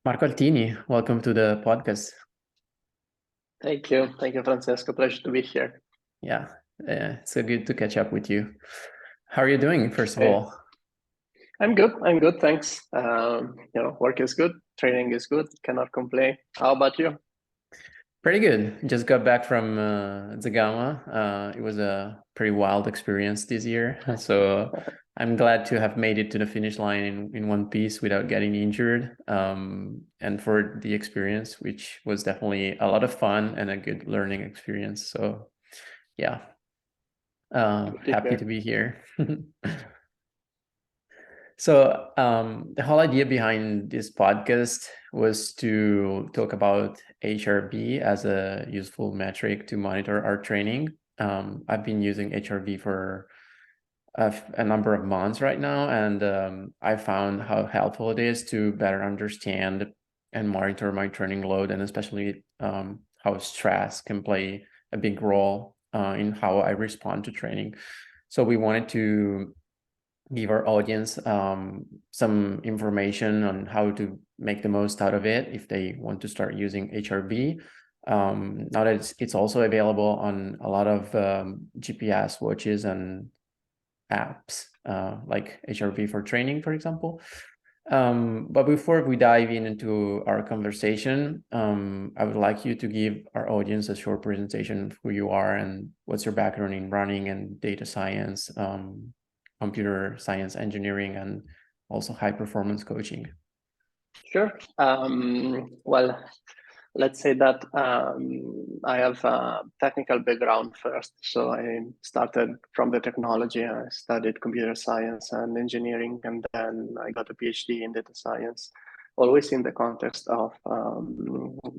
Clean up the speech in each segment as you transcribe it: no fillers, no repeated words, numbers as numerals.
Marco Altini, welcome to the podcast. Thank you. Thank you, Francesco. Pleasure to be here. Yeah, it's so good to catch up with you. How are you doing, first of Hey, all? I'm good. I'm good. Thanks. Work is good. Training is good. Cannot complain. How about you? Pretty good. Just got back from Zagama. It was a pretty wild experience this year. So I'm glad to have made it to the finish line in one piece without getting injured. And for the experience, which was definitely a lot of fun and a good learning experience. So yeah, Good to happy hear. to be here. So the whole idea behind this podcast was to talk about HRV as a useful metric to monitor our training. I've been using HRV for a number of months right now, and I found how helpful it is to better understand and monitor my training load, and especially how stress can play a big role in how I respond to training. So we wanted to give our audience some information on how to make the most out of it if they want to start using HRV. Now that it's also available on a lot of GPS watches and apps like HRV for training, for example. But before we dive into our conversation, I would like you to give our audience a short presentation of who you are and what's your background in running and data science, computer science engineering, and also high performance coaching. Sure. Well, let's say that I have a technical background first. So I started from the technology. I studied computer science and engineering, and then I got a PhD in data science, always in the context of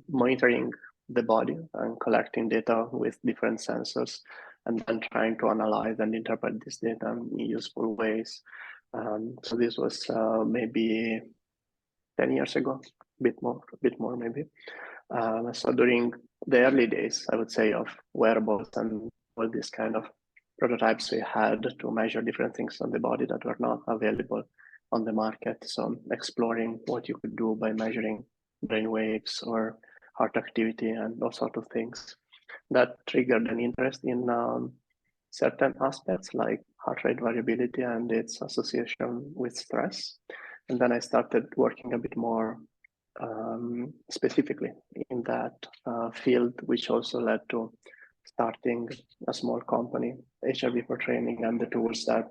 monitoring the body and collecting data with different sensors, and then trying to analyze and interpret this data in useful ways. So this was maybe 10 years ago, a bit more maybe. So during the early days, I would say, of wearables and all these kind of prototypes, we had to measure different things on the body that were not available on the market. So exploring what you could do by measuring brain waves or heart activity and those sort of things. That triggered an interest in certain aspects like heart rate variability and its association with stress. And then I started working a bit more specifically in that field, which also led to starting a small company, HRV for training, and the tools that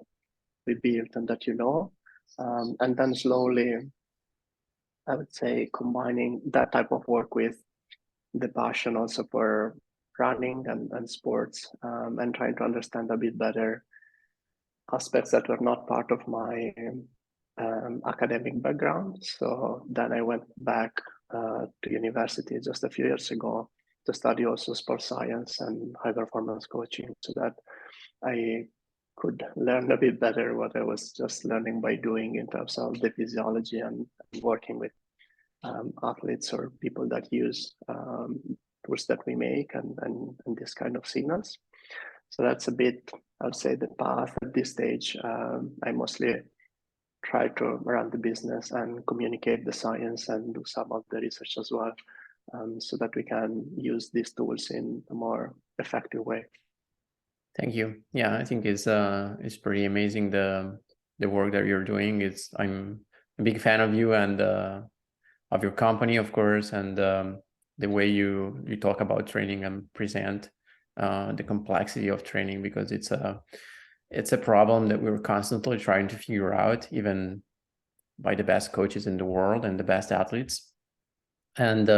we built and that you know. And then slowly, I would say, combining that type of work with the passion also for running and sports, and trying to understand a bit better aspects that were not part of my academic background. So then I went back to university just a few years ago to study also sports science and high performance coaching, so that I could learn a bit better what I was just learning by doing in terms of the physiology and working with athletes or people that use tools that we make and this kind of signals. So that's a bit, I'd say, the path at this stage. I mostly try to run the business and communicate the science and do some of the research as well, so that we can use these tools in a more effective way. Thank you. Yeah, I think it's pretty amazing the work that you're doing. I'm a big fan of you and of your company, of course, and the way you talk about training and present the complexity of training, because it's a problem that we're constantly trying to figure out, even by the best coaches in the world and the best athletes. And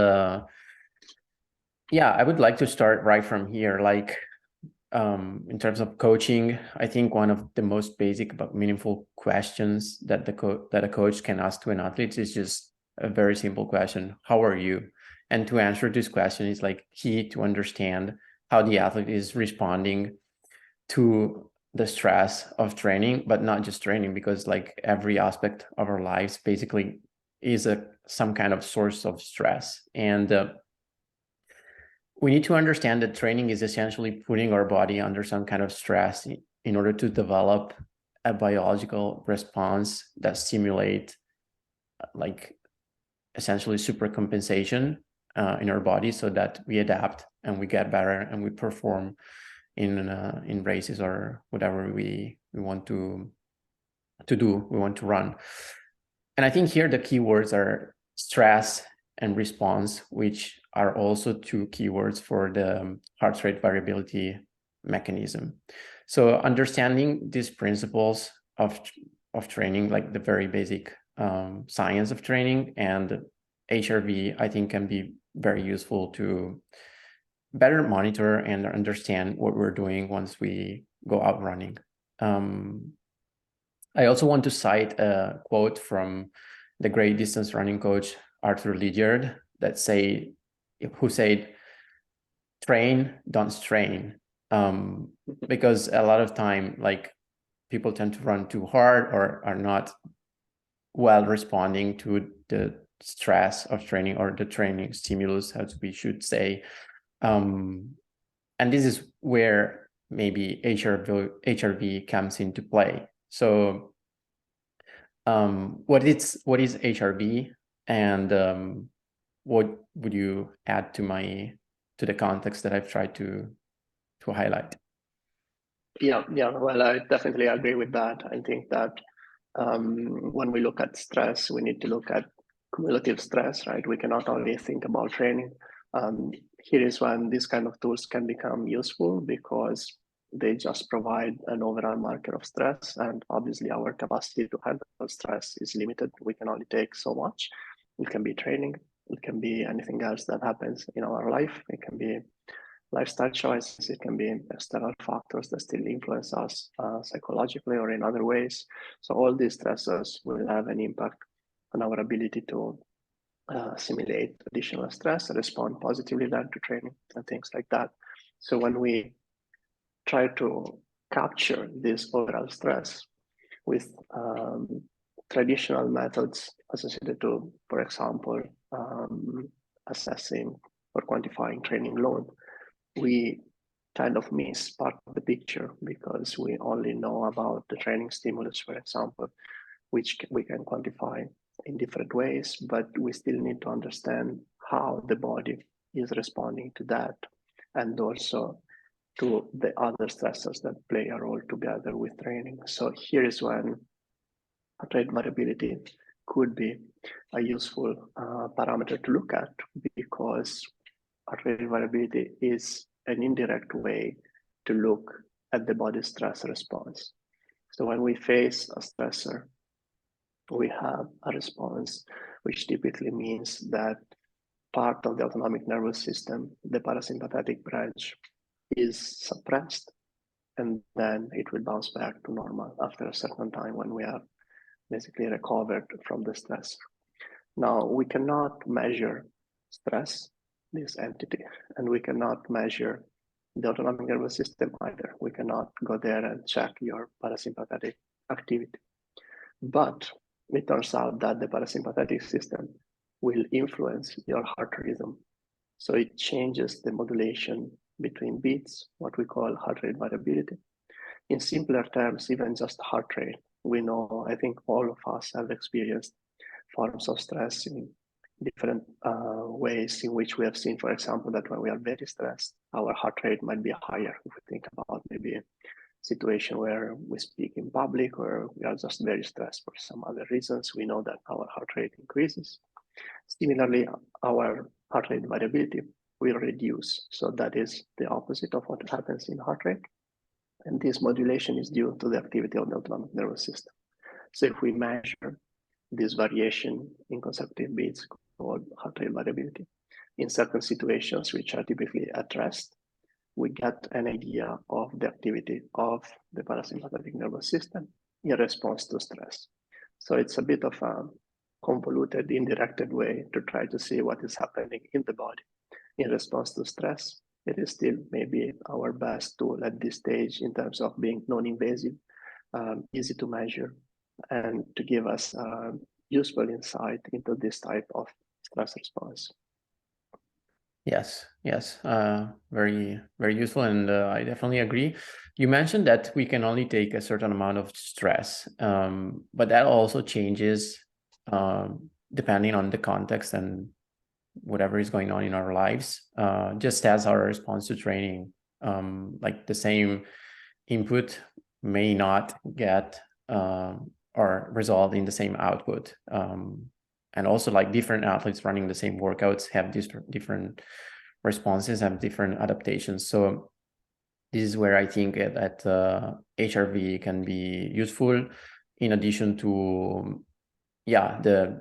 yeah, I would like to start right from here. Like in terms of coaching, I think one of the most basic but meaningful questions that that a coach can ask to an athlete is just a very simple question: how are you? And to answer this question is like key to understand how the athlete is responding to the stress of training, but not just training, because like every aspect of our lives basically is some kind of source of stress. And we need to understand that training is essentially putting our body under some kind of stress in order to develop a biological response that stimulate like essentially super compensation in our body, so that we adapt and we get better and we perform in races or whatever we want to do, we want to run. And I think here the keywords are stress and response, which are also two keywords for the heart rate variability mechanism. So understanding these principles of training, like the very basic science of training and HRV, I think can be very useful to better monitor and understand what we're doing once we go out running. I also want to cite a quote from the great distance running coach Arthur Lydiard who said, "Train, don't strain," because a lot of time, like, people tend to run too hard or are not well responding to the stress of training or the training stimulus, as we should say. And this is where maybe HRV comes into play. So what is HRV, and what would you add to the context that I've tried to highlight? Yeah, well, I definitely agree with that. I think that when we look at stress, we need to look at cumulative stress, right? We cannot only think about training. Here is when these kind of tools can become useful, because they just provide an overall marker of stress, and obviously our capacity to handle stress is limited. We can only take so much. It can be training, it can be anything else that happens in our life, it can be lifestyle choices, it can be external factors that still influence us psychologically or in other ways. So all these stressors will have an impact on our ability to simulate additional stress, respond positively then to training and things like that. So when we try to capture this overall stress with traditional methods associated to, for example, assessing or quantifying training load, we kind of miss part of the picture, because we only know about the training stimulus, for example, which we can quantify in different ways, but we still need to understand how the body is responding to that, and also to the other stressors that play a role together with training. So here is when heart rate variability could be a useful parameter to look at, because heart rate variability is an indirect way to look at the body's stress response. So when we face a stressor, we have a response, which typically means that part of the autonomic nervous system, the parasympathetic branch, is suppressed, and then it will bounce back to normal after a certain time when we have basically recovered from the stress. Now, we cannot measure stress, this entity, and we cannot measure the autonomic nervous system either. We cannot go there and check your parasympathetic activity. But it turns out that the parasympathetic system will influence your heart rhythm. So it changes the modulation between beats, what we call heart rate variability. In simpler terms, even just heart rate, we know, I think all of us have experienced forms of stress in different ways in which we have seen, for example, that when we are very stressed, our heart rate might be higher. If we think about maybe a situation where we speak in public, or we are just very stressed for some other reasons, we know that our heart rate increases. Similarly, our heart rate variability will reduce. So that is the opposite of what happens in heart rate. And this modulation is due to the activity of the autonomic nervous system. So if we measure this variation in consecutive beats, called heart rate variability, in certain situations which are typically at rest, we get an idea of the activity of the parasympathetic nervous system in response to stress. So it's a bit of a convoluted, indirected way to try to see what is happening in the body in response to stress. It is still maybe our best tool at this stage in terms of being non-invasive, easy to measure, and to give us useful insight into this type of stress response. Yes, very, very useful, and I definitely agree. You mentioned that we can only take a certain amount of stress, but that also changes depending on the context and whatever is going on in our lives, just as our response to training. Like the same input may not get or result in the same output. And also, like, different athletes running the same workouts have different responses, have different adaptations. So this is where I think that HRV can be useful, in addition to, the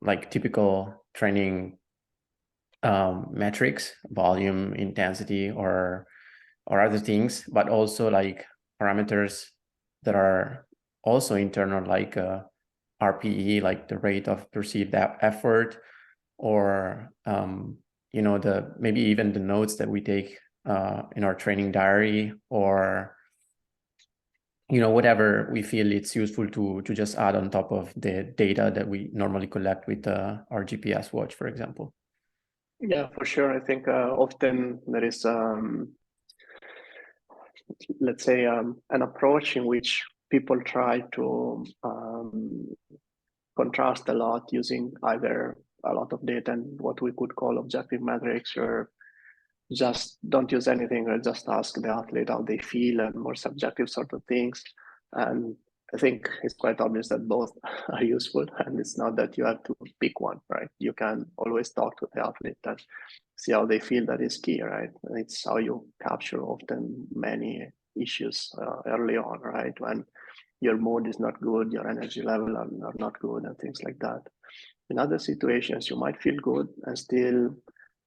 like typical training metrics, volume, intensity, or other things, but also like parameters that are also internal, like RPE, like the rate of perceived effort, or maybe even the notes that we take in our training diary, or whatever we feel it's useful to just add on top of the data that we normally collect with our GPS watch, for example. Yeah, for sure. I think often there is, let's say, an approach in which people try to contrast a lot using either a lot of data and what we could call objective metrics, or just don't use anything, or just ask the athlete how they feel, and more subjective sort of things. And I think it's quite obvious that both are useful, and it's not that you have to pick one, right? You can always talk to the athlete and see how they feel. That is key, right? And it's how you capture often many issues early on, right? When your mood is not good, your energy level are not good, and things like that. In other situations, you might feel good and still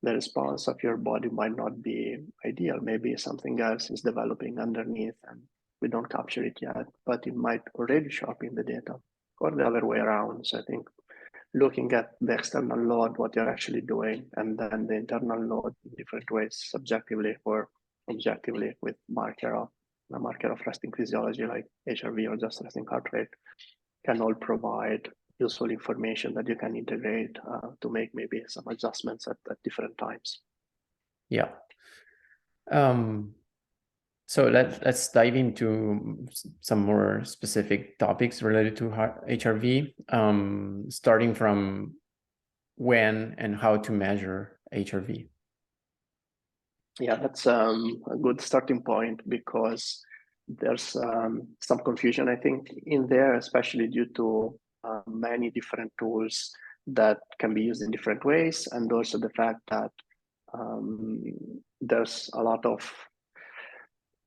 the response of your body might not be ideal. Maybe something else is developing underneath and we don't capture it yet, but it might already show up in the data, or the other way around. So I think looking at the external load, what you're actually doing, and then the internal load in different ways, subjectively or objectively, with a marker of resting physiology like HRV or just resting heart rate, can all provide useful information that you can integrate to make maybe some adjustments at different times. Yeah. So let's dive into some more specific topics related to HRV, starting from when and how to measure HRV. Yeah, that's a good starting point, because there's some confusion, I think, in there, especially due to many different tools that can be used in different ways, and also the fact that there's a lot of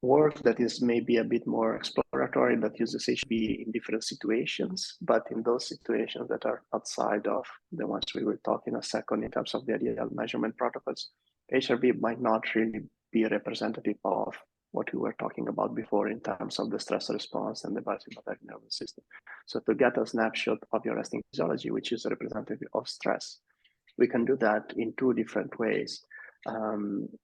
work that is maybe a bit more exploratory, that uses HRV in different situations, but in those situations that are outside of the ones we will talk in a second in terms of the ideal measurement protocols, HRV might not really be representative of what we were talking about before in terms of the stress response and the parasympathetic nervous system. So to get a snapshot of your resting physiology, which is representative of stress, we can do that in two different ways.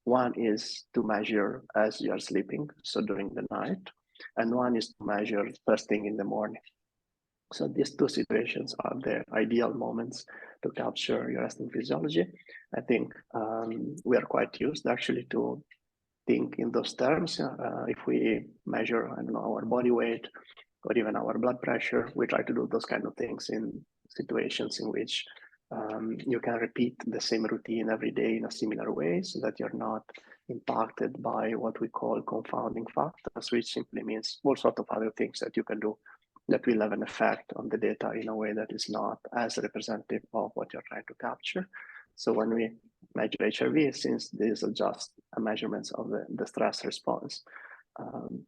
One is to measure as you are sleeping, so during the night, and one is to measure first thing in the morning. So these two situations are the ideal moments to capture your resting physiology. I think we are quite used actually to think in those terms. If we measure, I don't know, our body weight or even our blood pressure, we try to do those kind of things in situations in which you can repeat the same routine every day in a similar way, so that you're not impacted by what we call confounding factors, which simply means all sorts of other things that you can do that will have an effect on the data in a way that is not as representative of what you're trying to capture. So when we measure HRV, since these are just measurements of the stress response,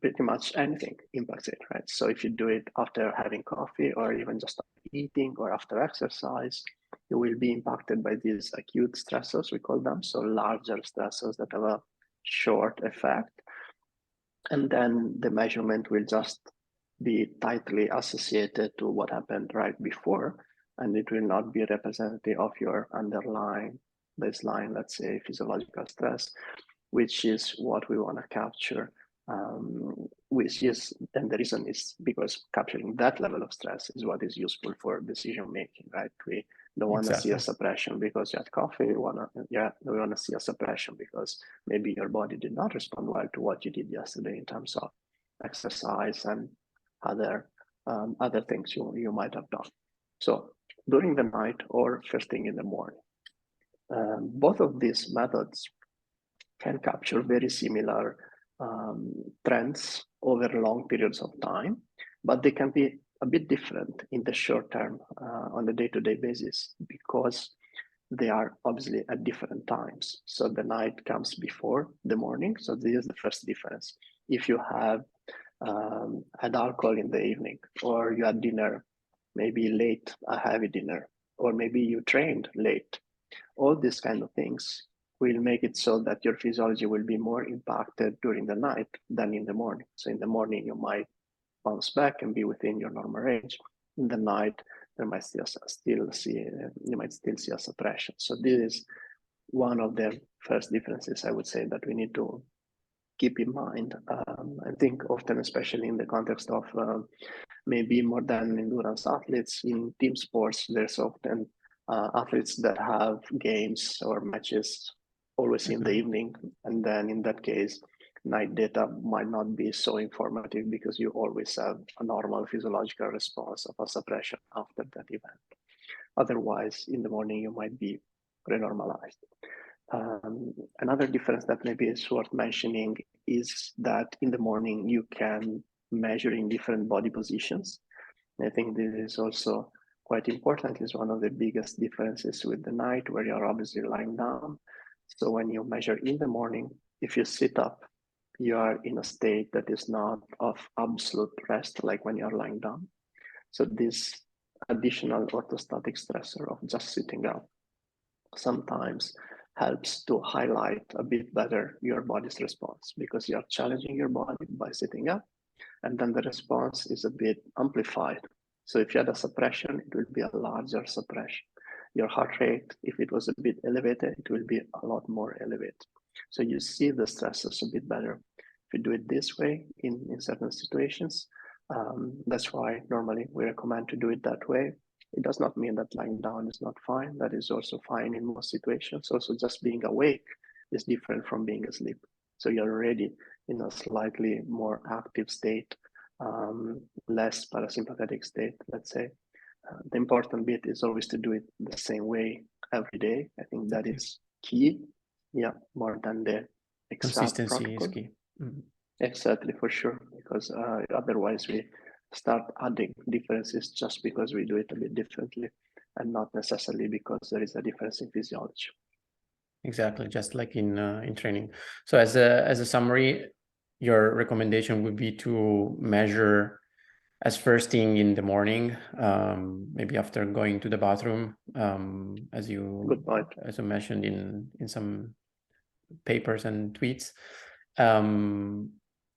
pretty much anything impacts it, right? So if you do it after having coffee, or even just eating, or after exercise, you will be impacted by these acute stressors, we call them, so larger stressors that have a short effect. And then the measurement will just be tightly associated to what happened right before, and it will not be representative of your underlying baseline, let's say, physiological stress, which is what we want to capture. Which is, and the reason is because capturing that level of stress is what is useful for decision making, right? We don't want to see a suppression because you had coffee. We want to see a suppression because maybe your body did not respond well to what you did yesterday in terms of exercise and other things you might have done. So during the night or first thing in the morning. Both of these methods can capture very similar trends over long periods of time, but they can be a bit different in the short term on a day-to-day basis because they are obviously at different times. So the night comes before the morning. So this is the first difference. If you have had alcohol in the evening, or you had dinner, maybe late, a heavy dinner, or maybe you trained late, all these kind of things will make it so that your physiology will be more impacted during the night than in the morning. So in the morning, you might bounce back and be within your normal range. In the night, you might still see a suppression. So this is one of the first differences I would say that we need to keep in mind. I think often, especially in the context of maybe more than endurance athletes in team sports, there's often athletes that have games or matches always in the evening. And then in that case, night data might not be so informative because you always have a normal physiological response of a suppression after that event. Otherwise, in the morning, you might be renormalized. Another difference that maybe is worth mentioning is that in the morning, you can measure in different body positions. I think this is also quite important. It's one of the biggest differences with the night where you're obviously lying down. So when you measure in the morning, if you sit up, you are in a state that is not of absolute rest, like when you're lying down. So this additional orthostatic stressor of just sitting up sometimes helps to highlight a bit better your body's response because you're challenging your body by sitting up, and then the response is a bit amplified. So if you had a suppression, it will be a larger suppression. Your heart rate, if it was a bit elevated, it will be a lot more elevated. So you see the stressors a bit better. If you do it this way in certain situations, that's why normally we recommend to do it that way. It does not mean that lying down is not fine. That is also fine in most situations. Also, just being awake is different from being asleep. So you're already in a slightly more active state, less parasympathetic state, let's say. The important bit is always to do it the same way every day. I think that is key. Yeah, more than the exact Consistency protocol. is key. Mm-hmm. Exactly, for sure, because otherwise we start adding differences just because we do it a bit differently and not necessarily because there is a difference in physiology. Exactly, just like in training. So as a summary, your recommendation would be to measure as first thing in the morning, maybe after going to the bathroom, as you mentioned in some papers and tweets.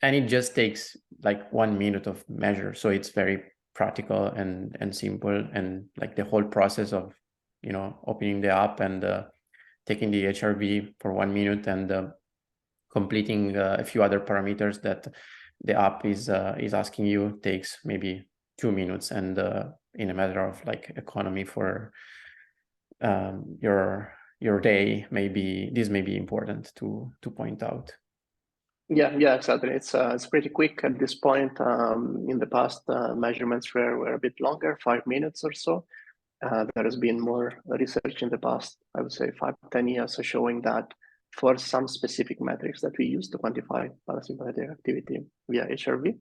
And it just takes like 1 minute of measure. So it's very practical and simple, and like the whole process of, opening the app and taking the HRV for 1 minute and completing a few other parameters that the app is asking you takes maybe 2 minutes, and in a matter of like economy for your day, maybe this may be important to point out. Yeah, exactly. It's pretty quick at this point. In the past, measurements were a bit longer, 5 minutes or so. There has been more research in the past, I would say 5-10 years, showing that for some specific metrics that we use to quantify parasympathetic activity via HRV,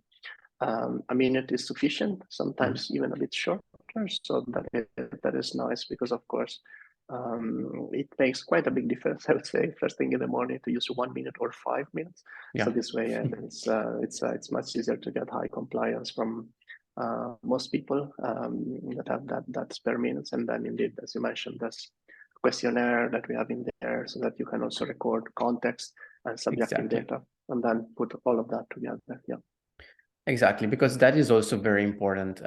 a minute is sufficient, sometimes even a bit shorter. So that is nice because, of course, it makes quite a big difference, I would say, first thing in the morning to use 1 minute or 5 minutes. Yeah. So this way, it's much easier to get high compliance from most people that have that spare minutes. And then indeed, as you mentioned, there's a questionnaire that we have in there so that you can also record context and subjective data and then put all of that together. Yeah. Exactly, because that is also very important.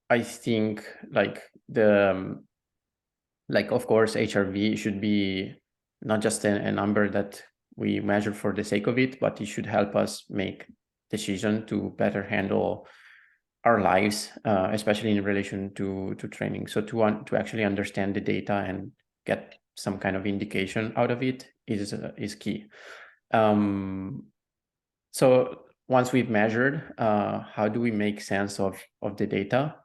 I think of course, HRV should be not just a number that we measure for the sake of it, but it should help us make decision to better handle our lives, especially in relation to training. So to actually understand the data and get some kind of indication out of it is key. So once we've measured, how do we make sense of the data?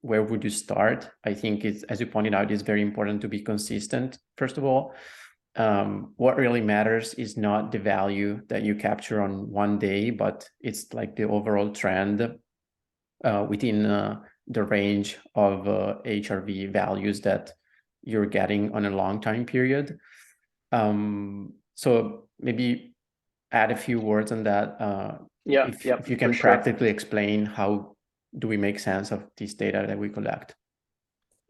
where would you start? I think it's, as you pointed out, it's very important to be consistent, first of all. What really matters is not the value that you capture on one day, but it's like the overall trend within the range of HRV values that you're getting on a long time period. So maybe add a few words on that. If you can practically explain how do we make sense of this data that we collect.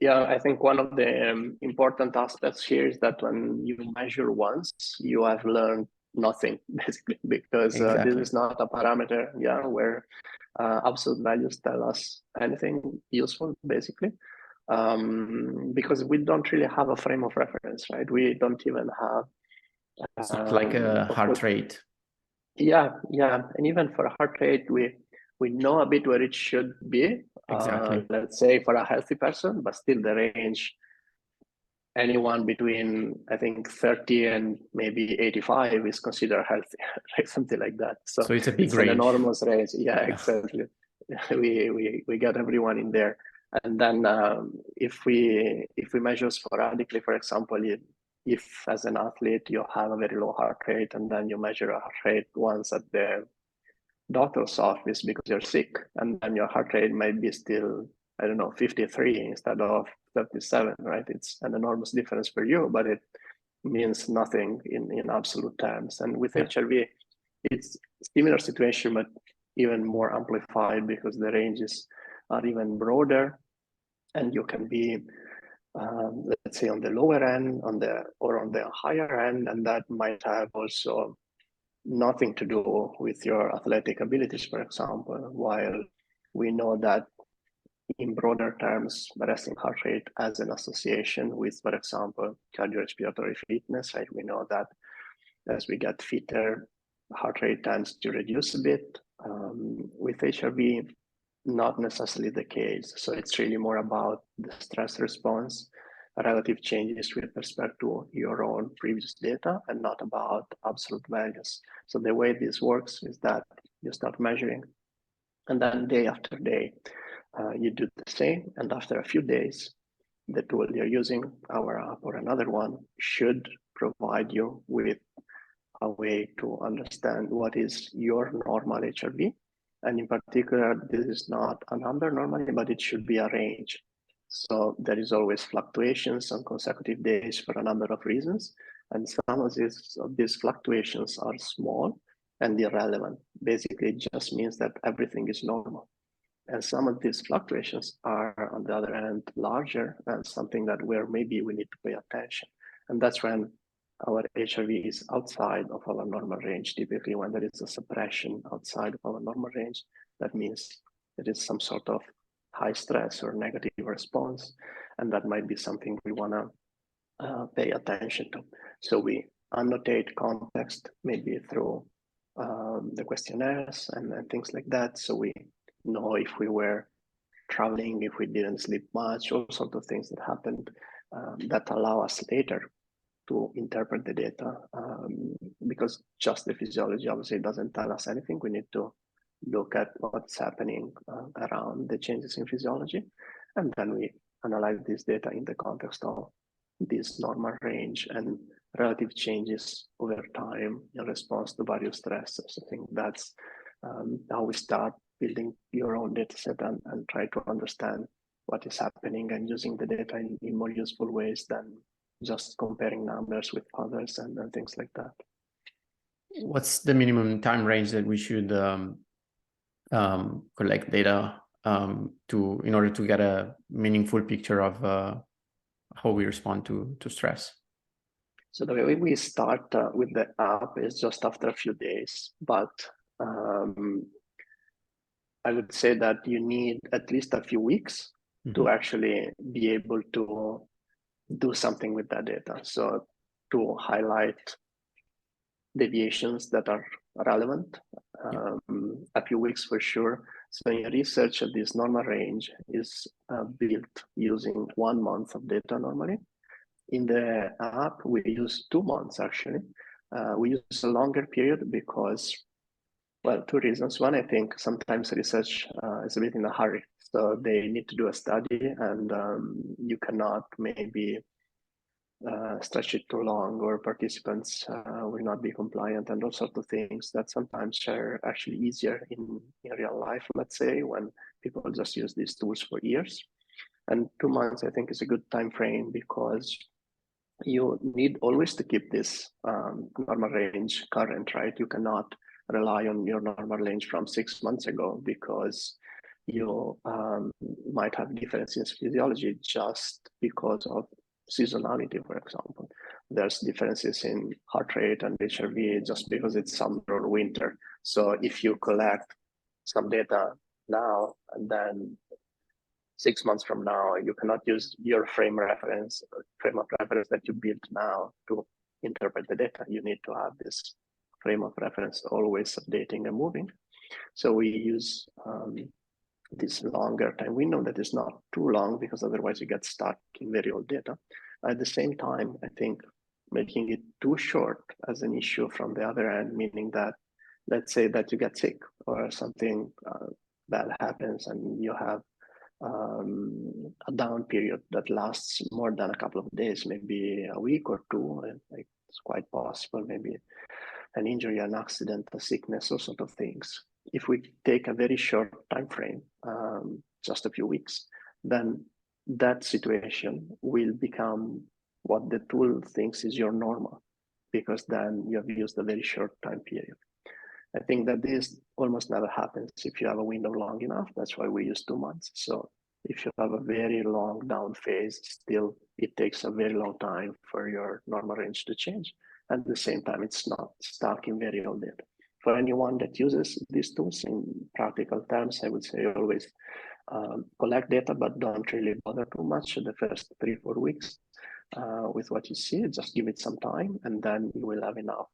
Yeah, I think one of the important aspects here is that when you measure once, you have learned nothing, basically, because this is not a parameter, where absolute values tell us anything useful, basically, because we don't really have a frame of reference, right? We don't even have... It's not like a heart rate. Yeah, and even for a heart rate, we know a bit where it should be. Let's say for a healthy person, but still the range, anyone between, I think, 30 and maybe 85 is considered healthy, right? Something like that. So it's a big range. An enormous range. Yeah, exactly. We got everyone in there. And then if we measure sporadically, for example, if as an athlete you have a very low heart rate and then you measure a heart rate once at the doctor's office because you're sick, and then your heart rate might be still, I don't know, 53 instead of 37, right? It's an enormous difference for you, but it means nothing in absolute terms. And with HRV, it's a similar situation, but even more amplified because the ranges are even broader, and you can be, let's say, on the lower end, on the higher end, and that might have also nothing to do with your athletic abilities, for example, while we know that in broader terms, resting heart rate has an association with, for example, cardiorespiratory fitness, right? We know that as we get fitter, heart rate tends to reduce a bit. With HRV, not necessarily the case. So it's really more about the stress response, relative changes with respect to your own previous data, and not about absolute values. So the way this works is that you start measuring, and then day after day, you do the same. And after a few days, the tool you're using, our app or another one, should provide you with a way to understand what is your normal HRV. And in particular, this is not a number normally, but it should be a range. So there is always fluctuations on consecutive days for a number of reasons. And some of these fluctuations are small and irrelevant. Basically, it just means that everything is normal. And some of these fluctuations are, on the other hand, larger and something that where maybe we need to pay attention. And that's when our HRV is outside of our normal range. Typically, when there is a suppression outside of our normal range, that means there is some sort of high stress or negative response, and that might be something we want to pay attention to. So we annotate context, maybe through the questionnaires and things like that. So we know if we were traveling, if we didn't sleep much, all sorts of things that happened that allow us later to interpret the data, because just the physiology obviously doesn't tell us anything. We need to look at what's happening around the changes in physiology, and then we analyze this data in the context of this normal range and relative changes over time in response to various stressors. I think that's how we start building your own data set and try to understand what is happening and using the data in more useful ways than just comparing numbers with others and things like that. What's the minimum time range that we should collect data in order to get a meaningful picture of how we respond to stress? So the way we start with the app is just after a few days, but I would say that you need at least a few weeks to actually be able to do something with that data. So to highlight deviations that are relevant, a few weeks for sure. So in research, this normal range is built using 1 month of data normally. In the app, we use 2 months actually. We use a longer period because, well, 2 reasons. One, I think sometimes research is a bit in a hurry. So they need to do a study, and you cannot maybe stretch it too long, or participants will not be compliant, and those sort of things that sometimes are actually easier in real life, let's say, when people just use these tools for years. And 2 months, I think, is a good time frame, because you need always to keep this normal range current, right? You cannot rely on your normal range from 6 months ago, because you might have differences in physiology just because of seasonality, for example. There's differences in heart rate and HRV just because it's summer or winter. So if you collect some data now, and then 6 months from now, you cannot use your frame of reference that you built now to interpret the data. You need to have this frame of reference always updating and moving. So we use this longer time window that is not too long, because otherwise you get stuck in very old data. At the same time, I think making it too short as an issue from the other end, meaning that, let's say that you get sick or something bad happens, and you have a down period that lasts more than a couple of days, maybe a week or two, and like, it's quite possible, maybe an injury, an accident, a sickness, those sort of things. If we take a very short time frame, just a few weeks, then that situation will become what the tool thinks is your normal, because then you have used a very short time period. I think that this almost never happens if you have a window long enough. That's why we use 2 months. So if you have a very long down phase, still it takes a very long time for your normal range to change. At the same time, it's not stuck in very old data. For anyone that uses these tools in practical terms, I would say always collect data, but don't really bother too much the first 3-4 weeks with what you see. Just give it some time, and then you will have enough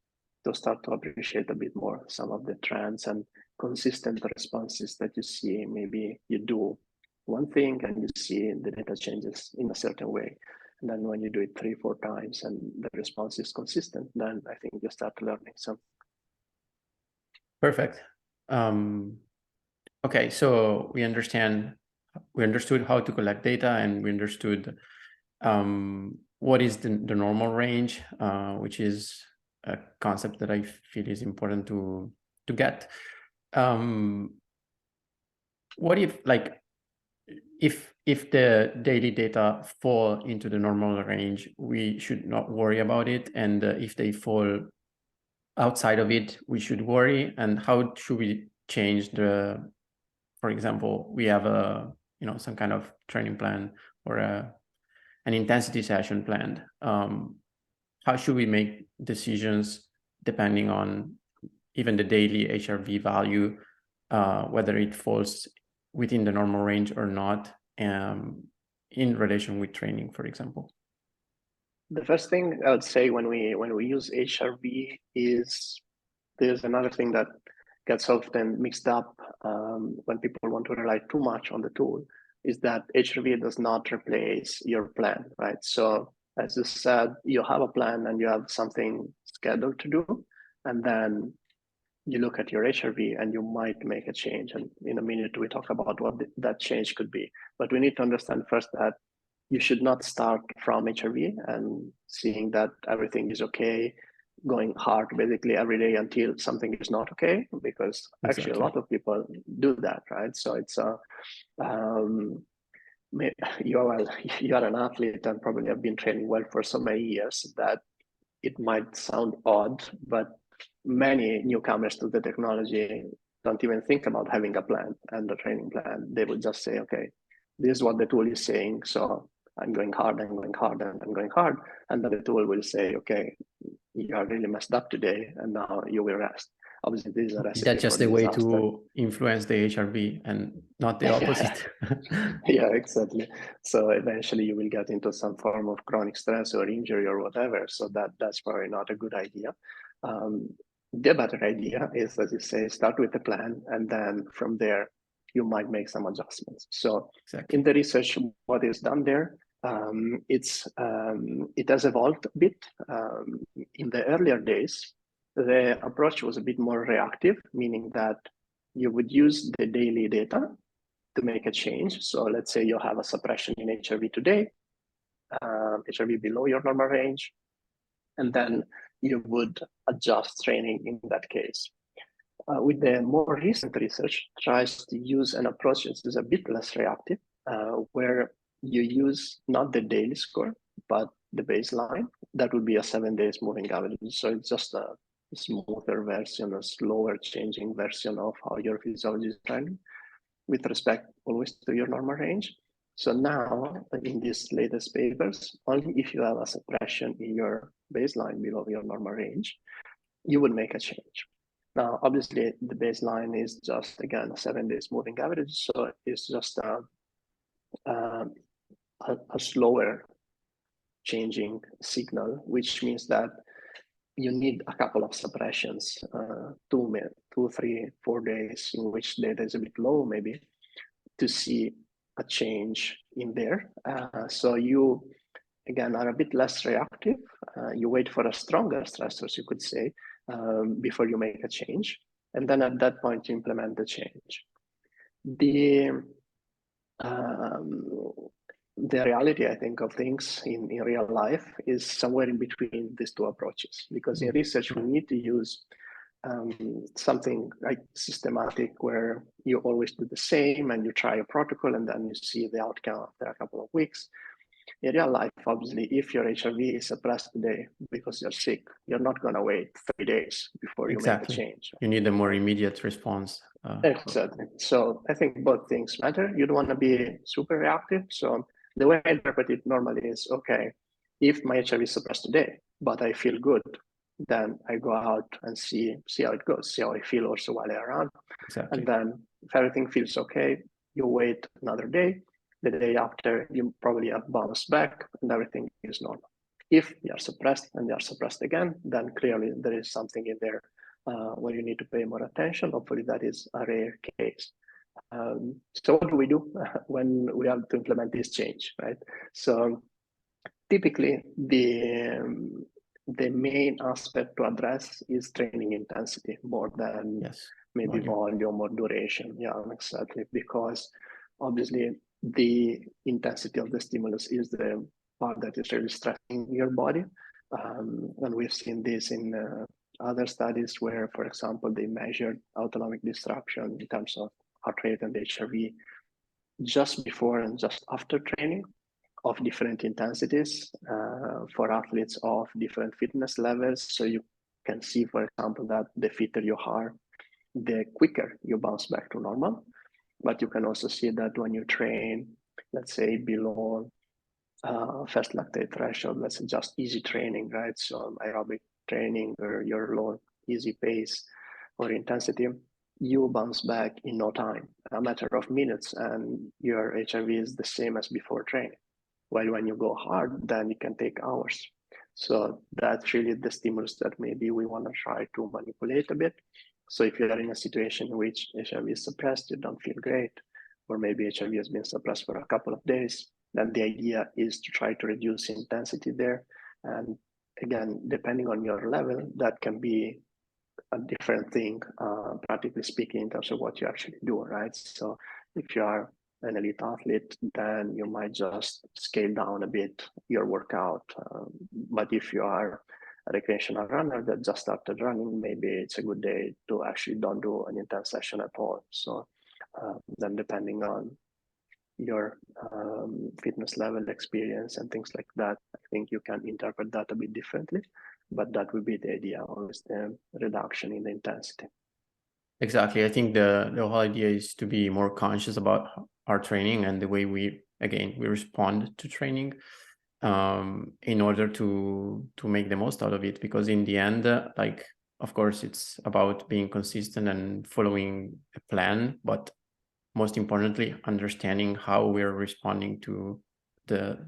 to start to appreciate a bit more some of the trends and consistent responses that you see. Maybe you do one thing and you see the data changes in a certain way. And then when you do it 3-4 times and the response is consistent, then I think you start learning something. Perfect. Okay, so we understood how to collect data, and we understood what is the normal range, which is a concept that I feel is important to get. What if, like, if the daily data fall into the normal range, we should not worry about it, and if they fall outside of it, we should worry? And how should we change the, for example, we have a some kind of training plan or an intensity session planned. How should we make decisions depending on even the daily HRV value, whether it falls within the normal range or not, in relation with training, for example? The first thing I would say when we use HRV is there's another thing that gets often mixed up when people want to rely too much on the tool, is that HRV does not replace your plan, right? So as you said, you have a plan and you have something scheduled to do, and then you look at your HRV and you might make a change. And in a minute, we talk about what that change could be. But we need to understand first that you should not start from HRV and seeing that everything is okay, going hard basically every day until something is not okay, because actually a lot of people do that, right? So it's you are an athlete and probably have been training well for so many years that it might sound odd, but many newcomers to the technology don't even think about having a plan and a training plan. They will just say, okay, this is what the tool is saying, so I'm going hard, I'm going hard, and I'm going hard. And then the tool will say, okay, you are really messed up today, and now you will rest. Obviously, this is a recipe. That's just a way to influence the HRV and not the opposite. Yeah, exactly. So eventually you will get into some form of chronic stress or injury or whatever. So that's probably not a good idea. The better idea is, as you say, start with a plan, and then from there, you might make some adjustments. So in the research, what is done there, it has evolved a bit. In the earlier days, the approach was a bit more reactive, meaning that you would use the daily data to make a change. So let's say you have a suppression in HRV today, HRV below your normal range, and then you would adjust training in that case. With the more recent research, tries to use an approach that is a bit less reactive, where you use not the daily score, but the baseline. That would be a 7 days moving average. So it's just a smoother version, a slower changing version of how your physiology is trending with respect always to your normal range. So now in these latest papers, only if you have a suppression in your baseline below your normal range, you would make a change. Now, obviously, the baseline is just, again, a 7 days moving average. So it's just a slower changing signal, which means that you need a couple of suppressions, 2, 3, 4 days in which data is a bit low, maybe, to see a change in there. So you, again, are a bit less reactive. You wait for a stronger stressors, you could say, before you make a change. And then at that point, you implement the change. The reality, I think, of things in real life is somewhere in between these two approaches, because in research, we need to use something like systematic where you always do the same and you try a protocol and then you see the outcome after a couple of weeks. In real life, obviously, if your HRV is suppressed today because you're sick, you're not going to wait 3 days before you make a change. You need a more immediate response. Exactly. So I think both things matter. You don't want to be super reactive. So the way I interpret it normally is, okay, if my HRV is suppressed today, but I feel good, then I go out and see how it goes, see how I feel also while I'm around. Exactly. And then if everything feels okay, you wait another day. The day after, you probably have bounced back and everything is normal. If they are suppressed and they are suppressed again, then clearly there is something in there where you need to pay more attention. Hopefully that is a rare case. So what do we do when we have to implement this change, right? So typically the main aspect to address is training intensity more than maybe volume or duration. Yeah, exactly. Because obviously the intensity of the stimulus is the part that is really stressing your body. And we've seen this in other studies where, for example, they measured autonomic disruption in terms of heart rate and HRV just before and just after training of different intensities for athletes of different fitness levels. So you can see, for example, that the fitter you are, the quicker you bounce back to normal. But you can also see that when you train, let's say below first lactate threshold, let's say just easy training, right? So aerobic training or your low easy pace or intensity, you bounce back in no time, a matter of minutes, and your HRV is the same as before training. While when you go hard, then it can take hours. So that's really the stimulus that maybe we want to try to manipulate a bit. So if you're in a situation in which HRV is suppressed, you don't feel great, or maybe HRV has been suppressed for a couple of days, then the idea is to try to reduce intensity there. And again, depending on your level, that can be a different thing, practically speaking, in terms of what you actually do, right? So if you are an elite athlete, then you might just scale down a bit your workout. But if you are a recreational runner that just started running, maybe it's a good day to actually don't do an intense session at all. So then depending on your fitness level, experience, and things like that, I think you can interpret that a bit differently, but that would be the idea, always the reduction in the intensity. Exactly. I think the whole idea is to be more conscious about our training and the way we respond to training in order to make the most out of it. Because in the end, like, of course, it's about being consistent and following a plan, but most importantly, understanding how we're responding to the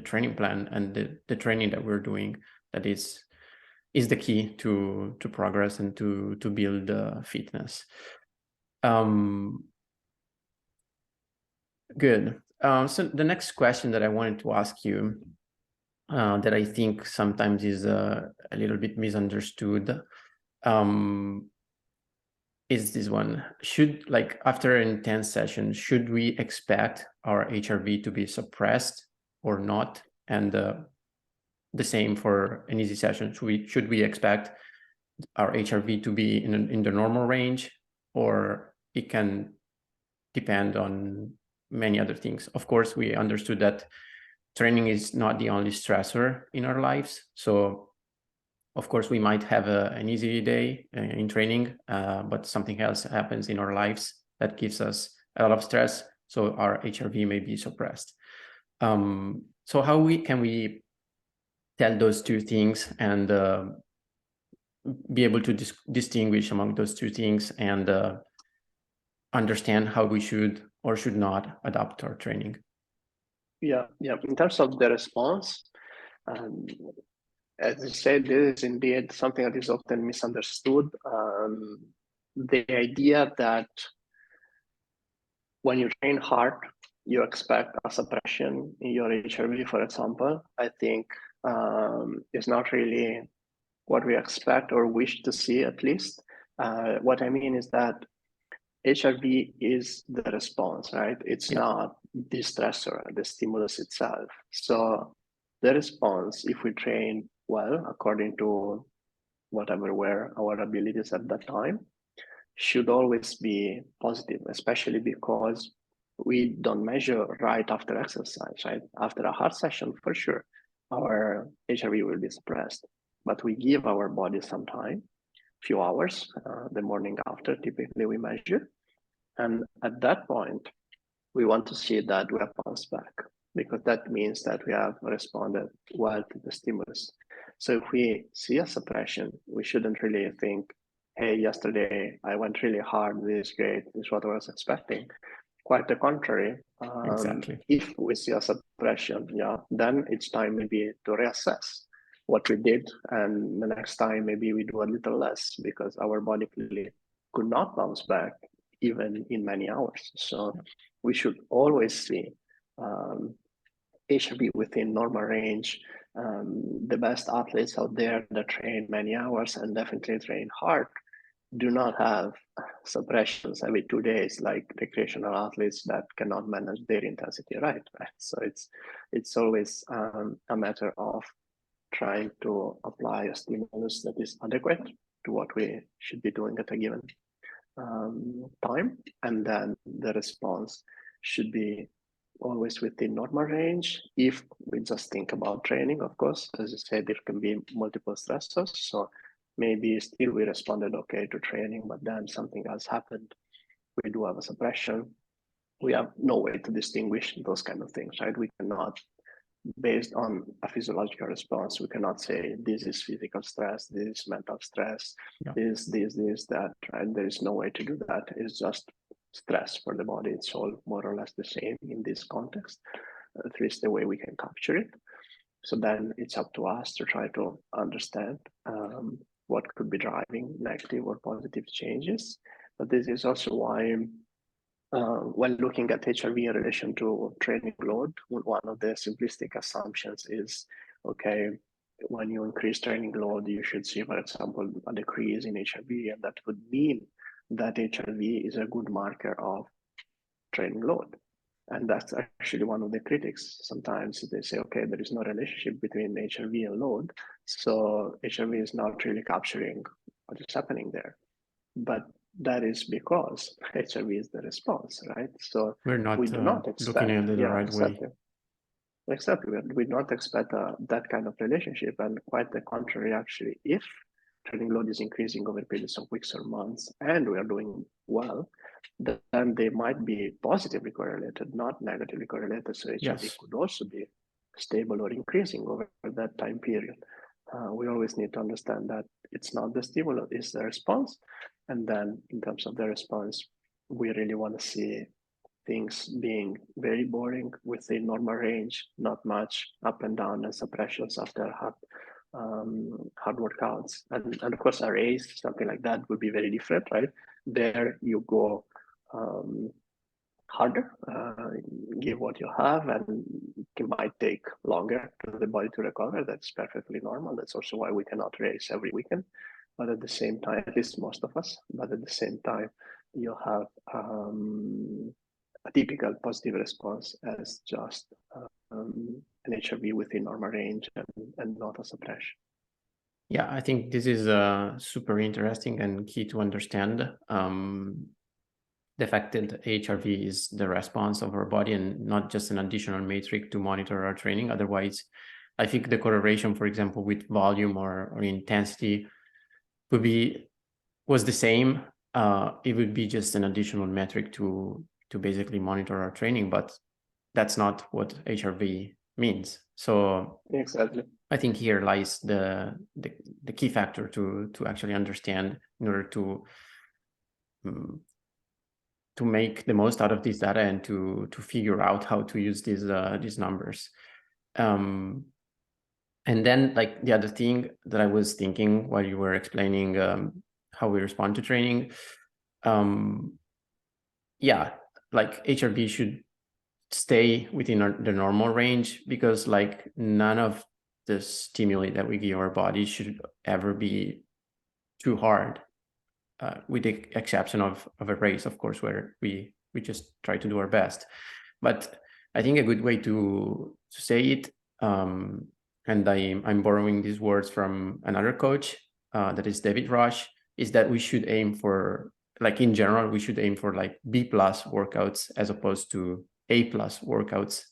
training plan and the training that we're doing. That is the key to progress and to build fitness. Good. So the next question that I wanted to ask you, that I think sometimes is a little bit misunderstood, is this one. Should, like, after an intense session, should we expect our HRV to be suppressed or not? And the same for an easy session. Should we expect our HRV to be in the normal range, or it can depend on many other things? Of course, we understood that training is not the only stressor in our lives. So of course, we might have an easy day in training, but something else happens in our lives that gives us a lot of stress. So our HRV may be suppressed. So how can we tell those two things and be able to distinguish among those two things and understand how we should or should not adapt our training? Yeah. In terms of the response, as I said, this is indeed something that is often misunderstood. The idea that when you train hard, you expect a suppression in your HRV, for example, I think is not really what we expect or wish to see, at least. What I mean is that HRV is the response, right? It's not the stressor, the stimulus itself. So the response, if we train well, according to whatever were our abilities at that time, should always be positive, especially because we don't measure right after exercise, right? After a hard session, for sure, our HRV will be suppressed, but we give our body some time, few hours, the morning after, typically we measure. And at that point, we want to see that we have bounced back, because that means that we have responded well to the stimulus. So if we see a suppression, we shouldn't really think, hey, yesterday I went really hard, this is great, this is what I was expecting. Quite the contrary. Exactly. If we see a suppression, then it's time maybe to reassess what we did, and the next time maybe we do a little less because our body clearly could not bounce back even in many hours. So we should always see HRV within normal range. The best athletes out there that train many hours and definitely train hard do not have suppressions every 2 days like recreational athletes that cannot manage their intensity right. So it's always a matter of trying to apply a stimulus that is adequate to what we should be doing at a given time, and then the response should be always within normal range. If we just think about training, of course, as I said, there can be multiple stressors. So maybe still we responded okay to training, but then something else happened. We do have a suppression. We have no way to distinguish those kind of things, right? We cannot, based on a physiological response, we cannot say this is physical stress, this is mental stress, this, that, right? There is no way to do that. It's just stress for the body. It's all more or less the same in this context, at least the way we can capture it. So then it's up to us to try to understand what could be driving negative or positive changes. But this is also why when looking at HRV in relation to training load, one of the simplistic assumptions is, okay, when you increase training load, you should see, for example, a decrease in HRV, and that would mean that HRV is a good marker of training load. And that's actually one of the critics. Sometimes they say, okay, there is no relationship between HRV and load, so HRV is not really capturing what is happening there. But that is because HRV is the response, right? So we're not, we do not expect, looking at it the right exactly. way. Exactly, we do not expect that kind of relationship, and quite the contrary, actually. If training load is increasing over periods of weeks or months, and we are doing well, then they might be positively correlated, not negatively correlated. So HRV could also be stable or increasing over that time period. We always need to understand that it's not the stimulus, it's the response. And then in terms of the response, we really want to see things being very boring within normal range, not much up and down and suppressions after hard workouts. And of course, a race, something like that would be very different, right? There you go harder, give what you have, and it might take longer for the body to recover. That's perfectly normal. That's also why we cannot race every weekend. but at the same time, at least most of us, but at the same time, you have a typical positive response as just an HRV within normal range and not a suppression. Yeah, I think this is super interesting and key to understand. The fact that HRV is the response of our body and not just an additional metric to monitor our training. Otherwise, I think the correlation, for example, with volume or intensity was the same. It would be just an additional metric to basically monitor our training, but that's not what HRV means. So exactly, I think here lies the key factor to actually understand in order to make the most out of this data and to figure out how to use these numbers. And then, like, the other thing that I was thinking while you were explaining how we respond to training, yeah, like HRV should stay within the normal range, because like none of the stimuli that we give our body should ever be too hard, with the exception of a race, of course, where we just try to do our best. But I think a good way to say it, and I'm borrowing these words from another coach, that is David Rush, is that we should aim for, like, in general, we should aim for like B+ workouts as opposed to A+ workouts,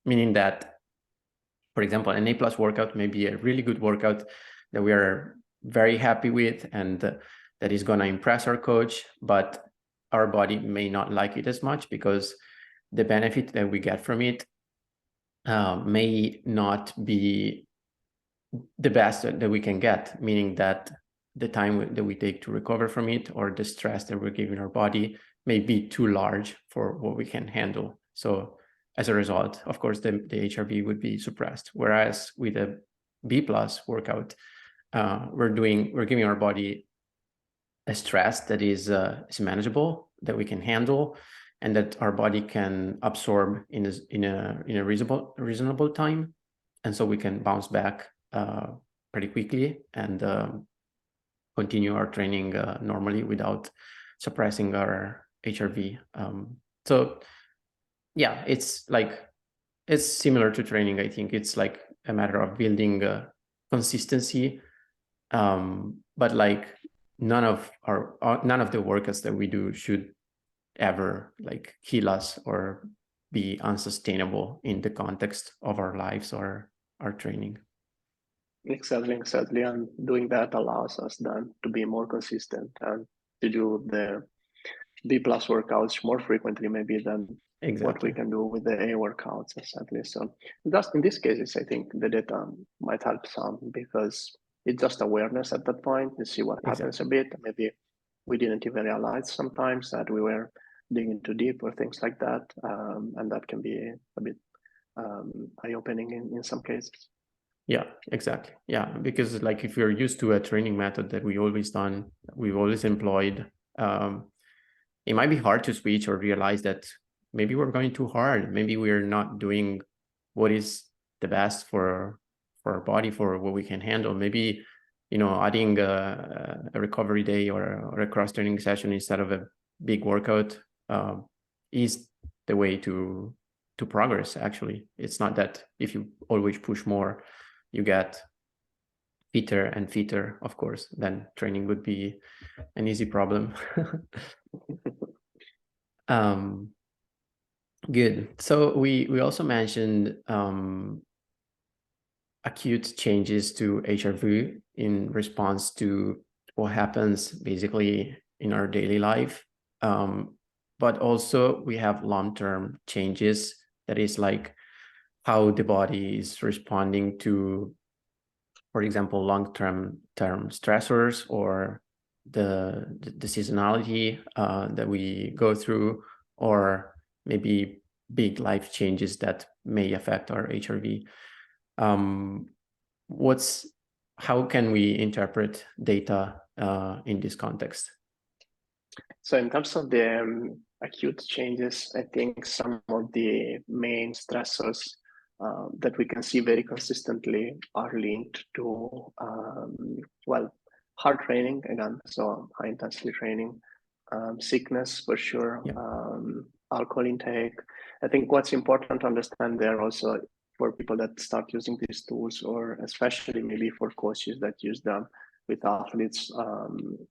meaning that, for example, an A+ workout may be a really good workout that we are very happy with and that is going to impress our coach, but our body may not like it as much because the benefit that we get from it may not be the best that we can get, meaning that the time that we take to recover from it or the stress that we're giving our body may be too large for what we can handle. So as a result, of course, the HRV would be suppressed. Whereas with a B+ workout, we're giving our body a stress that is manageable, that we can handle, and that our body can absorb in a reasonable time, and so we can bounce back pretty quickly and continue our training normally without suppressing our HRV. So yeah, it's similar to training. I think it's like a matter of building consistency, but like none of the workouts that we do should ever like kill us or be unsustainable in the context of our lives or our training. Exactly. And doing that allows us then to be more consistent and to do the B+ workouts more frequently maybe than what we can do with the A workouts, exactly. So just in these cases, I think the data might help some because it's just awareness at that point. You see what happens a bit. Maybe we didn't even realize sometimes that we were digging too deep or things like that. And that can be a bit eye-opening in some cases. Yeah, exactly. Yeah, because like if you're used to a training method that we've always employed, it might be hard to switch or realize that maybe we're going too hard. Maybe we're not doing what is the best for our body, for what we can handle. Maybe, adding a recovery day or a cross training session instead of a big workout is the way to progress. Actually, it's not that if you always push more, you get fitter and fitter. Of course, then training would be an easy problem. Good. So we also mentioned acute changes to HRV in response to what happens basically in our daily life. But also we have long-term changes, that is like how the body is responding to, for example, long-term stressors or the seasonality that we go through, or maybe big life changes that may affect our HRV. How can we interpret data in this context? So in terms of the acute changes, I think some of the main stressors that we can see very consistently are linked to, hard training again, so high intensity training, sickness for sure, alcohol intake. I think what's important to understand there also for people that start using these tools, or especially maybe for coaches that use them with athletes,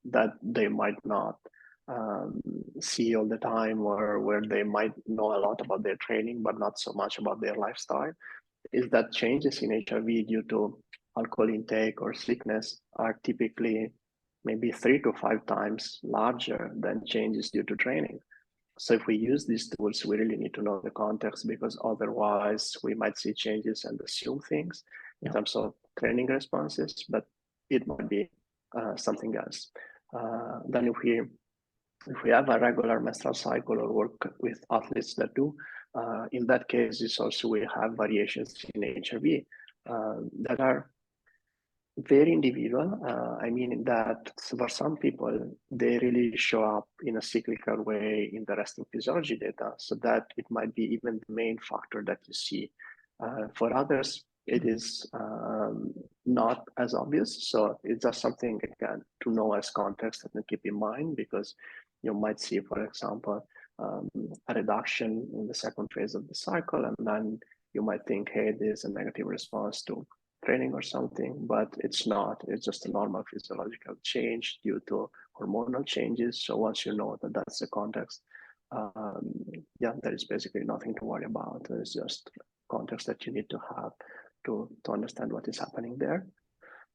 that they might not see all the time, or where they might know a lot about their training but not so much about their lifestyle, is that changes in HRV due to alcohol intake or sickness are typically maybe 3 to 5 times larger than changes due to training. So if we use these tools, we really need to know the context, because otherwise we might see changes and assume things in terms of training responses, but it might be something else. Then if we have a regular menstrual cycle or work with athletes that do, in that case, it's also we have variations in HRV that are very individual. I mean, in that for some people, they really show up in a cyclical way in the resting physiology data, so that it might be even the main factor that you see. For others, it is not as obvious. So it's just something, again, to know as context and keep in mind, because you might see, for example, a reduction in the second phase of the cycle, and then you might think, hey, there's a negative response to training or something, but it's not. It's just a normal physiological change due to hormonal changes. So once you know that that's the context, there is basically nothing to worry about. It's just context that you need to have to understand what is happening there.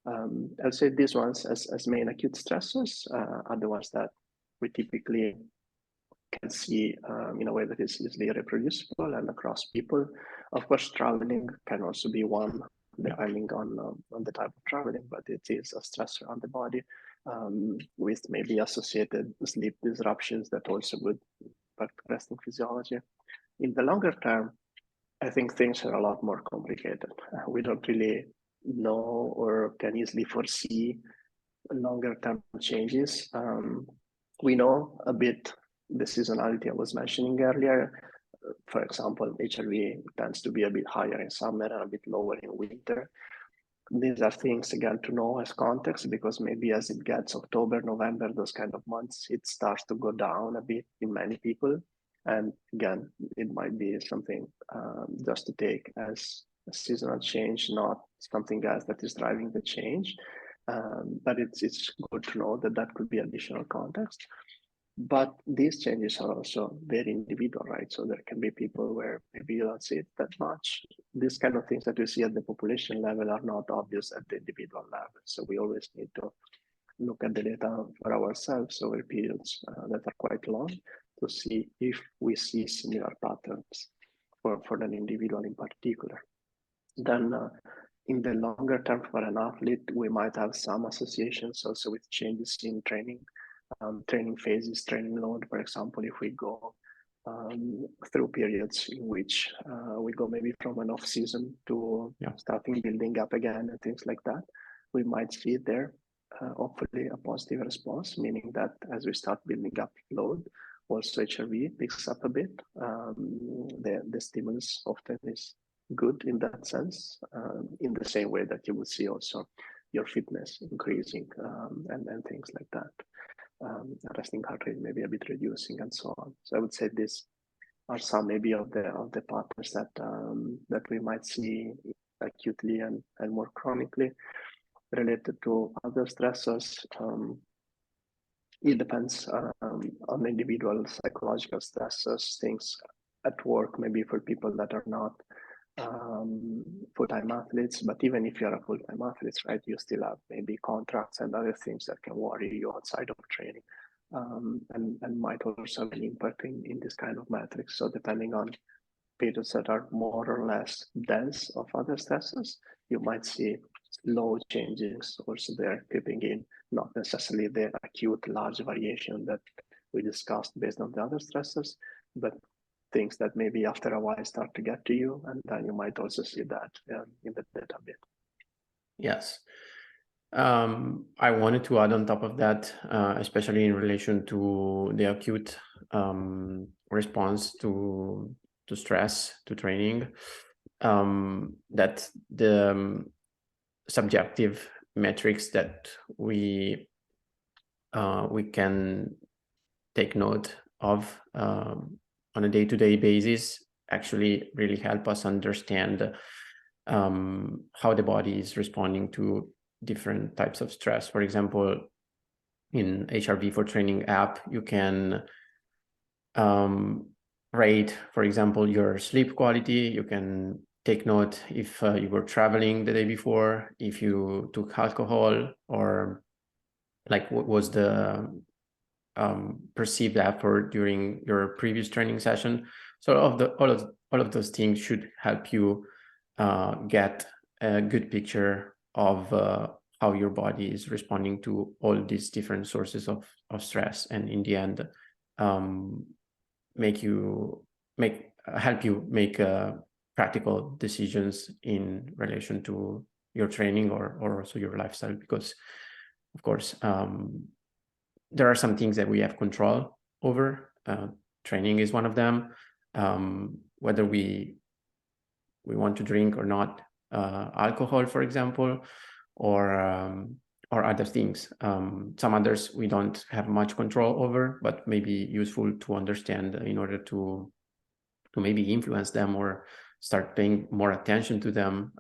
I'll say these ones as main acute stressors are the ones that we typically can see in a way that is easily reproducible and across people. Of course, traveling can also be one, depending on the type of traveling, but it is a stressor on the body with maybe associated sleep disruptions that also would impact resting physiology. In the longer term, I think things are a lot more complicated. We don't really know or can easily foresee longer term changes. We know a bit the seasonality I was mentioning earlier. For example, HRV tends to be a bit higher in summer and a bit lower in winter. These are things, again, to know as context, because maybe as it gets October, November, those kind of months, it starts to go down a bit in many people. And again, it might be something just to take as a seasonal change, not something else that is driving the change. But it's good to know that that could be additional context. But these changes are also very individual, right? So there can be people where maybe you don't see it that much. These kind of things that we see at the population level are not obvious at the individual level. So we always need to look at the data for ourselves over periods that are quite long to see if we see similar patterns for an individual in particular. Then in the longer term for an athlete, we might have some associations also with changes in training. Training phases, training load, for example, if we go through periods in which we go maybe from an off season to starting building up again and things like that, we might see there hopefully a positive response, meaning that as we start building up load, also HRV picks up a bit. The stimulus often is good in that sense, in the same way that you would see also your fitness increasing and things like that. Resting heart rate maybe a bit reducing and so on. So I would say these are some maybe of the patterns that we might see acutely and more chronically. Related to other stressors, it depends on individual psychological stressors, things at work, maybe for people that are not full-time athletes, but even if you're a full-time athlete, right, you still have maybe contracts and other things that can worry you outside of training, and might also have an impact in this kind of metrics. So depending on periods that are more or less dense of other stresses, you might see slow changes also there creeping in, not necessarily the acute large variation that we discussed based on the other stresses, but things that maybe after a while start to get to you, and then you might also see that in the data bit. Yes. I wanted to add on top of that, especially in relation to the acute response to stress, to training, that the subjective metrics that we can take note of on a day-to-day basis actually really help us understand how the body is responding to different types of stress. For example, in HRV for Training app, you can rate, for example, your sleep quality. You can take note if you were traveling the day before, if you took alcohol, or like what was the perceived effort during your previous training session. So all of those things should help you get a good picture of how your body is responding to all these different sources of stress, and in the end help you make practical decisions in relation to your training or also your lifestyle, because of course there are some things that we have control over. Training is one of them. Whether we want to drink or not alcohol, for example, or other things. Some others we don't have much control over, but may be useful to understand in order to maybe influence them or start paying more attention to them.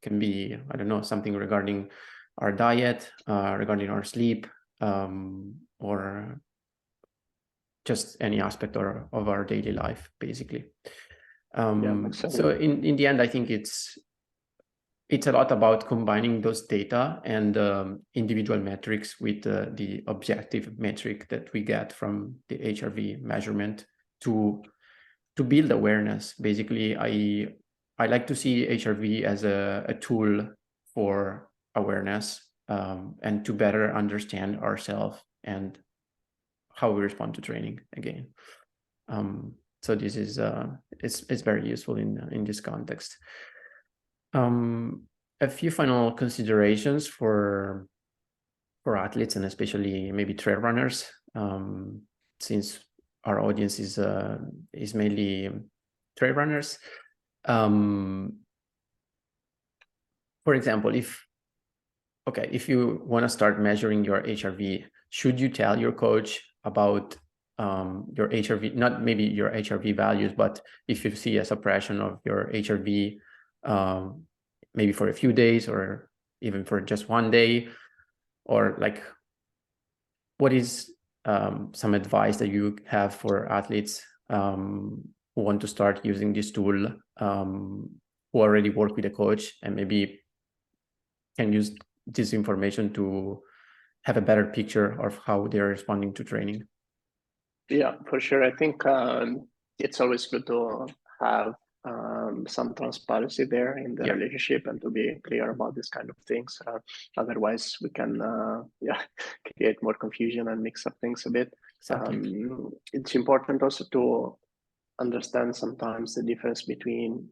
Can be, I don't know, something regarding our diet, regarding our sleep, or just any aspect of our daily life, basically. So in the end, I think it's a lot about combining those data and individual metrics with the objective metric that we get from the HRV measurement to build awareness. Basically, I like to see HRV as a tool for awareness and to better understand ourselves and how we respond to training again. So this is it's very useful in this context. A few final considerations for athletes and especially maybe trail runners, since our audience is mainly trail runners. For example, if you want to start measuring your HRV, should you tell your coach about your HRV, not maybe your HRV values, but if you see a suppression of your HRV, maybe for a few days or even for just one day, or like, what is some advice that you have for athletes who want to start using this tool, who already work with a coach and maybe can use this information to have a better picture of how they're responding to training? Yeah, for sure. I think it's always good to have some transparency there in the relationship and to be clear about this kind of things. Otherwise, we can create more confusion and mix up things a bit. Exactly. It's important also to understand sometimes the difference between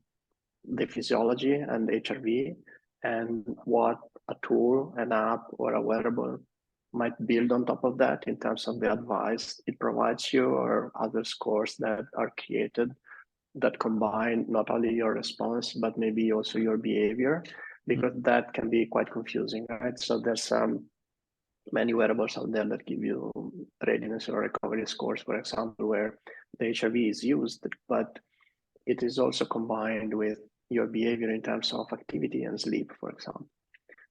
the physiology and HRV and what a tool, an app, or a wearable might build on top of that in terms of the advice it provides you or other scores that are created that combine not only your response, but maybe also your behavior, because that can be quite confusing, right? So there's many wearables out there that give you readiness or recovery scores, for example, where the HRV is used, but it is also combined with your behavior in terms of activity and sleep, for example.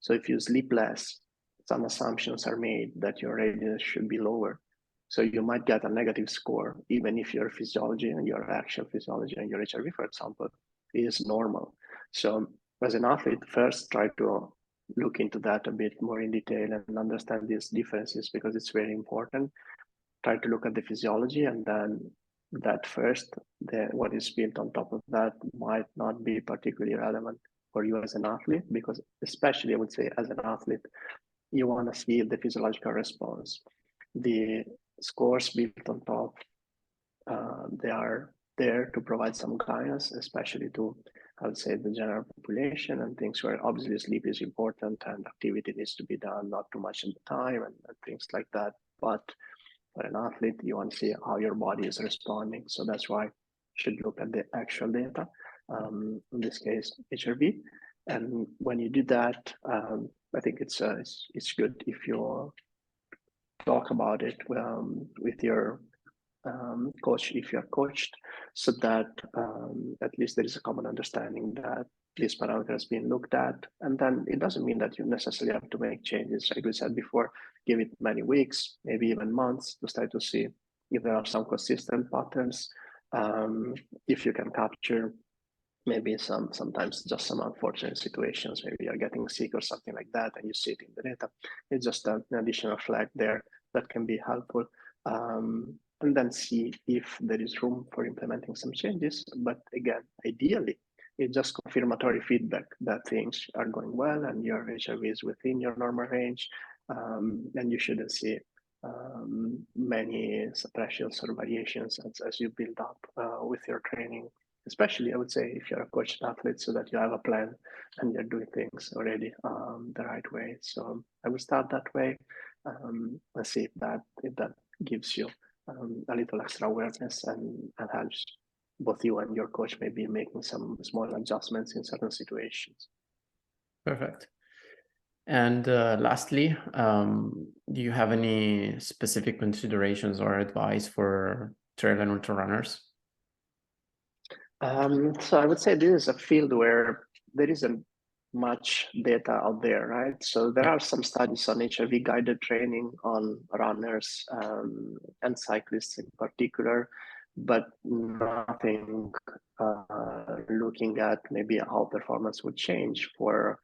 So if you sleep less, some assumptions are made that your readiness should be lower. So you might get a negative score, even if your physiology and your actual physiology and your HRV, for example, is normal. So as an athlete, first try to look into that a bit more in detail and understand these differences, because it's very important. Try to look at the physiology, and then that first, what is built on top of that might not be particularly relevant for you as an athlete, because especially I would say as an athlete, you want to see the physiological response. The scores built on top, they are there to provide some guidance, especially to, I would say, the general population and things where obviously sleep is important and activity needs to be done, not too much in the time and things like that. But for an athlete, you want to see how your body is responding. So that's why you should look at the actual data, in this case, HRV. And when you do that, I think it's good if you talk about it with your coach if you're coached, so that at least there is a common understanding that this parameter has been looked at. And then it doesn't mean that you necessarily have to make changes. Like we said before, give it many weeks, maybe even months, to start to see if there are some consistent patterns. If you can capture maybe sometimes just some unfortunate situations, maybe you're getting sick or something like that, and you see it in the data. It's just an additional flag there that can be helpful. And then see if there is room for implementing some changes. But again, ideally, it's just confirmatory feedback that things are going well and your HRV is within your normal range, and you shouldn't see many suppressions or variations as you build up with your training. Especially, I would say, if you're a coached athlete, so that you have a plan and you're doing things already the right way. So I would start that way and see if that gives you a little extra awareness and helps both you and your coach maybe making some small adjustments in certain situations. Perfect. And lastly, do you have any specific considerations or advice for trail and ultra runners? So I would say this is a field where there isn't much data out there, right? So there are some studies on HRV guided training on runners and cyclists in particular, but nothing looking at maybe how performance would change for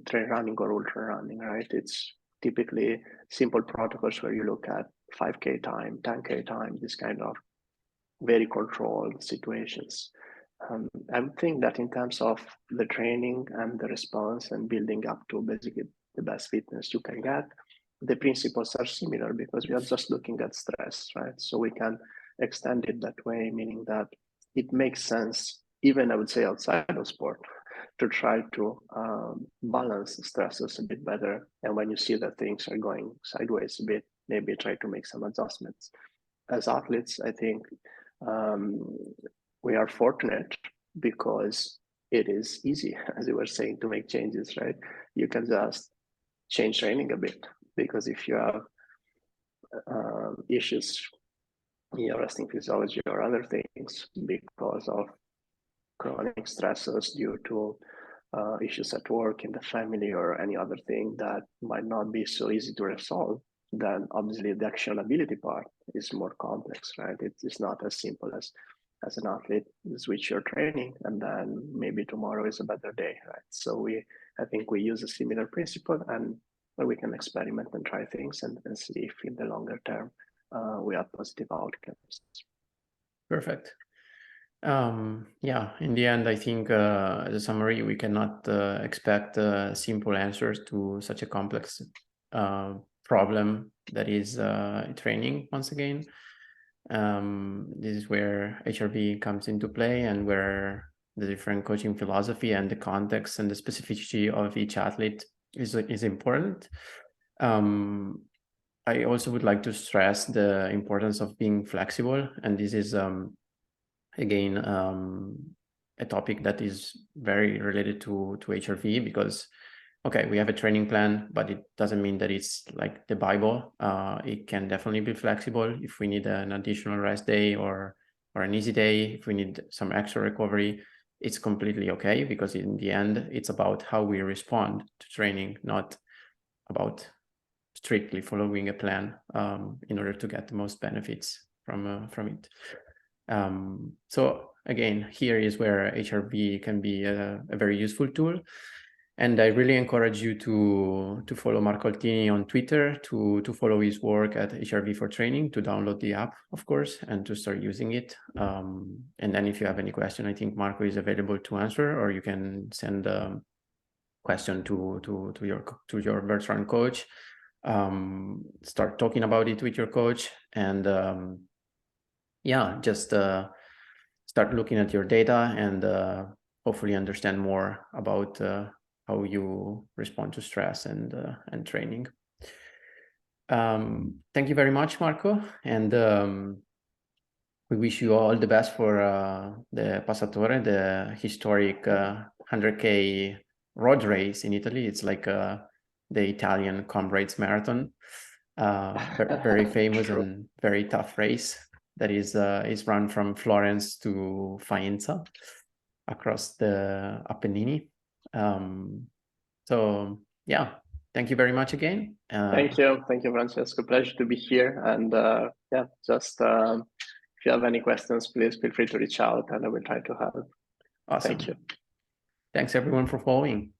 trail running or ultra running, right? It's typically simple protocols where you look at 5K time, 10K time, this kind of very controlled situations. I would think that in terms of the training and the response and building up to basically the best fitness you can get, the principles are similar because we are just looking at stress, right? So we can extend it that way, meaning that it makes sense, even I would say outside of sport, to try to balance stresses a bit better. And when you see that things are going sideways a bit, maybe try to make some adjustments. As athletes, I think we are fortunate because it is easy, as you were saying, to make changes, right? You can just change training a bit, because if you have issues in your resting physiology or other things because of chronic stressors due to issues at work, in the family, or any other thing that might not be so easy to resolve, then obviously the actionability part is more complex, right? It's not as simple as an athlete, you switch your training and then maybe tomorrow is a better day, right? So I think we use a similar principle, and we can experiment and try things and see if in the longer term we have positive outcomes. Perfect. Yeah, in the end, I think as a summary, we cannot expect simple answers to such a complex problem that is training once again. This is where HRV comes into play, and where the different coaching philosophy and the context and the specificity of each athlete is important. I also would like to stress the importance of being flexible, and this is again a topic that is very related to HRV, because okay, we have a training plan, but it doesn't mean that it's like the Bible. It can definitely be flexible if we need an additional rest day or an easy day, if we need some extra recovery. It's completely okay, because in the end, it's about how we respond to training, not about strictly following a plan in order to get the most benefits from it. So again, here is where HRV can be a very useful tool. And I really encourage you to follow Marco Altini on Twitter, to follow his work at HRV for Training, to download the app, of course, and to start using it. And then if you have any question, I think Marco is available to answer, or you can send a question to your veteran coach. Start talking about it with your coach, and yeah, just start looking at your data and hopefully understand more about how you respond to stress and training. Thank you very much, Marco, and we wish you all the best for the Passatore, the historic 100K road race in Italy. It's like the Italian Comrades Marathon. Very famous and very tough race that is run from Florence to Faenza across the Apennini. So yeah, thank you very much again. Thank you, Francesco. Pleasure to be here. And yeah, just if you have any questions, please feel free to reach out, and I will try to help. Awesome. Thank you. Thanks everyone for following.